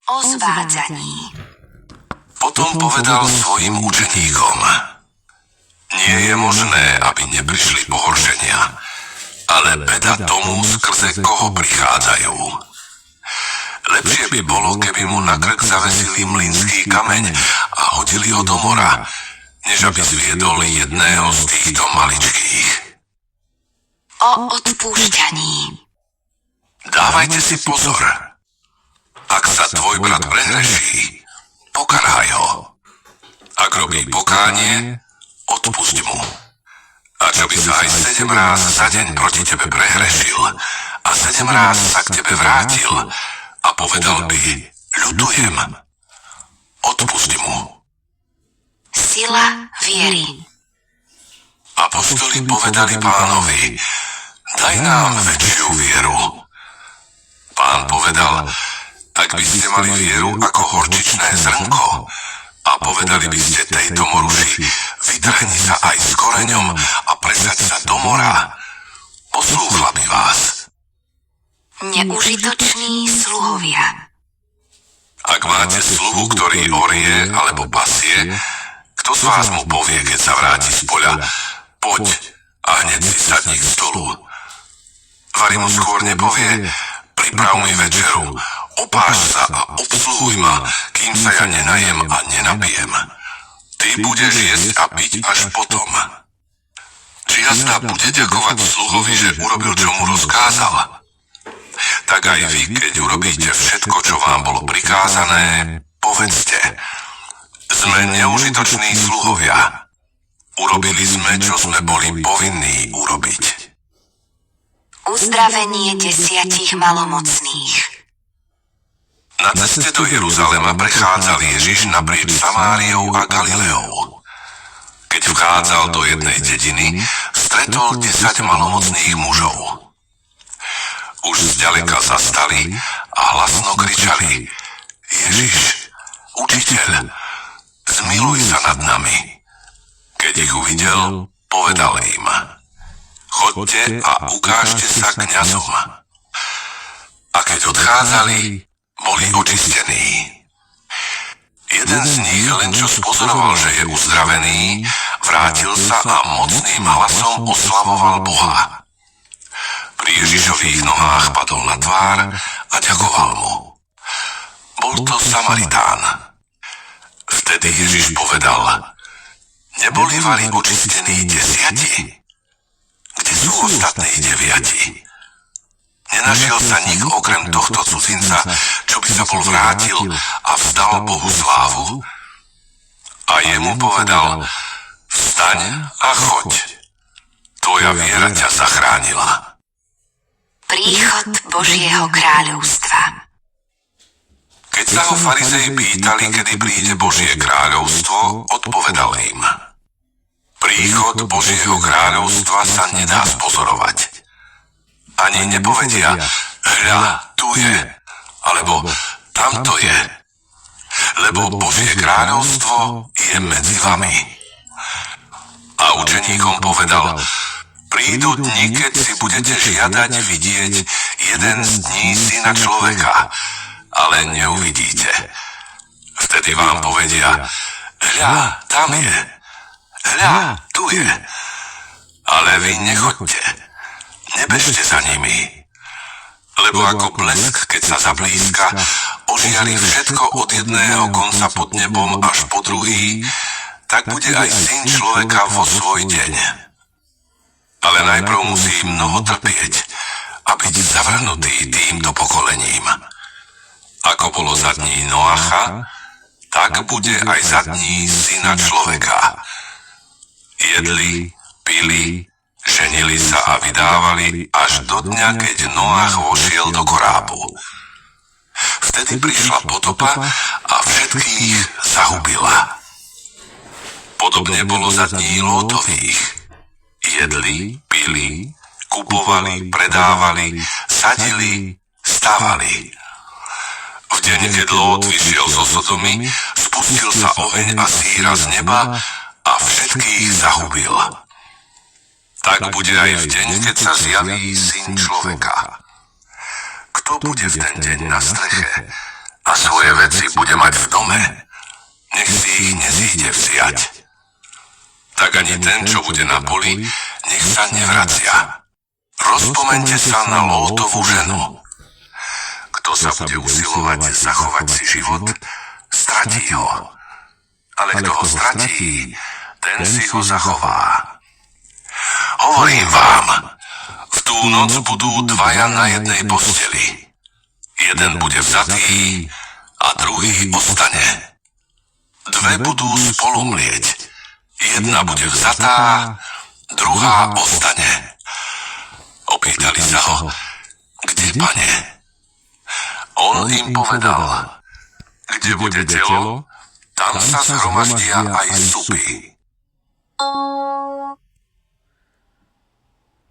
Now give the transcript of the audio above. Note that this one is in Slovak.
O zvádzaní. Potom povedal svojim učeníkom: Nie je možné, aby neprišli pohoršenia, ale beda tomu, skrze koho prichádzajú. Lepšie by bolo, keby mu na krk zavesili mlynský kameň a hodili ho do mora, než aby zviedol jedného z týchto maličkých. O odpúšťaní. Dávajte si pozor. Ak sa tvoj brat prehreší, pokaraj ho. Ak robí pokánie, odpusť mu. A čo by sa aj 7 ráz za deň proti tebe prehrešil a 7 ráz sa k tebe vrátil a povedal by: ľutujem, odpusť mu. Sila viery. Apoštoli povedali Pánovi: daj nám väčšiu vieru. Pán povedal: ak by ste mali vieru ako horčičné zrnko a povedali by ste tejto moruši: vytrhni sa aj s koreňom a presaď sa do mora, poslúchla by vás. Neužitoční sluhovia. Ak máte sluhu, ktorý orie alebo pasie, kto z vás mu povie, keď sa vráti z poľa: poď a hneď si sadni k stolu? Vari mu skôr nepovie: priprav mi večeru, opáš sa a obsluhuj ma, kým sa ja nenajem a nenapijem. Ty budeš jesť a piť až potom. Či jazda bude ďakovať sluhovi, že urobil, čo mu rozkázal? Tak aj vy, keď urobíte všetko, čo vám bolo prikázané, povedzte: sme neužitoční sluhovia. Urobili sme, čo sme boli povinní urobiť. Uzdravenie 10 malomocných. Na ceste do Jeruzalema prechádzal Ježiš naprieč Samáriou a Galileou. Keď vchádzal do jednej dediny, stretol 10 malomocných mužov. Už zďaleka zastali a hlasno kričali: Ježiš, učiteľ, zmiluj sa nad nami. Keď ich uvidel, povedal im: chodte a ukážte sa kňazom. A keď odchádzali, boli očistení. Jeden z nich, len čo spozoroval, že je uzdravený, vrátil sa a mocným hlasom oslavoval Boha. Pri Ježišových nohách padol na tvár a ďakoval mu. Bol to Samaritán. Vtedy Ježiš povedal: neboli očistení 10? Kde sú ostatní 9? Nenašiel sa nik okrem tohto cudzinca, čo by sa bol vrátil a vzdal Bohu slávu? A jemu povedal: vstaň a choď. Tvoja viera ťa zachránila. Príchod Božieho kráľovstva. Keď sa ho farizeji pýtali, kedy príde Božie kráľovstvo, odpovedal im: príchod Božieho kráľovstva sa nedá spozorovať. Ani nepovedia: hľa, tu je, alebo tamto je. Lebo Božie kráľovstvo je medzi vami. A učeníkom povedal: prídu dni, keď si budete žiadať vidieť jeden z dní Syna človeka, ale neuvidíte. Vtedy vám povedia: hľa, tam je, hľa, tu je. Ale vy nechoďte. Nebežte za nimi, lebo ako blesk, keď sa zablízka, ožiari všetko od jedného konca pod nebom až po druhý, tak bude aj Syn človeka vo svoj deň. Ale najprv musí mnoho trpieť a byť zavrhnutý týmto pokolením. Ako bolo za dní Noacha, tak bude aj za dní Syna človeka. Jedli, pili, ženili sa a vydávali až do dňa, keď Noach vošiel do korábu. Vtedy prišla potopa a všetkých zahubila. Podobne bolo za dní Lótových. Jedli, pili, kupovali, predávali, sadili, stavali. V deň, keď Lót vyšiel zo Sodomy, spustil sa oheň a síra z neba a všetkých zahubil. Tak bude aj v deň, keď sa zjaví Syn človeka. Kto bude v ten deň na streche a svoje bude mať v dome, nech si ich nezíde vziať. Tak ani ten, čo bude na poli, nech sa nevracia. Rozpomeňte sa na Lótovú ženu. Kto sa bude usilovať zachovať si život, stratí ho. Ale kto ho stratí, ten si ho zachová. Hovorím vám, v tú noc budú dvaja na jednej posteli. Jeden bude vzatý a druhý ostane. Dve budú spolu mlieť. Jedna bude vzatá, druhá ostane. Opýtali sa ho, kde, Pane? On im povedal, kde bude telo, tam sa zhromaždia aj supy.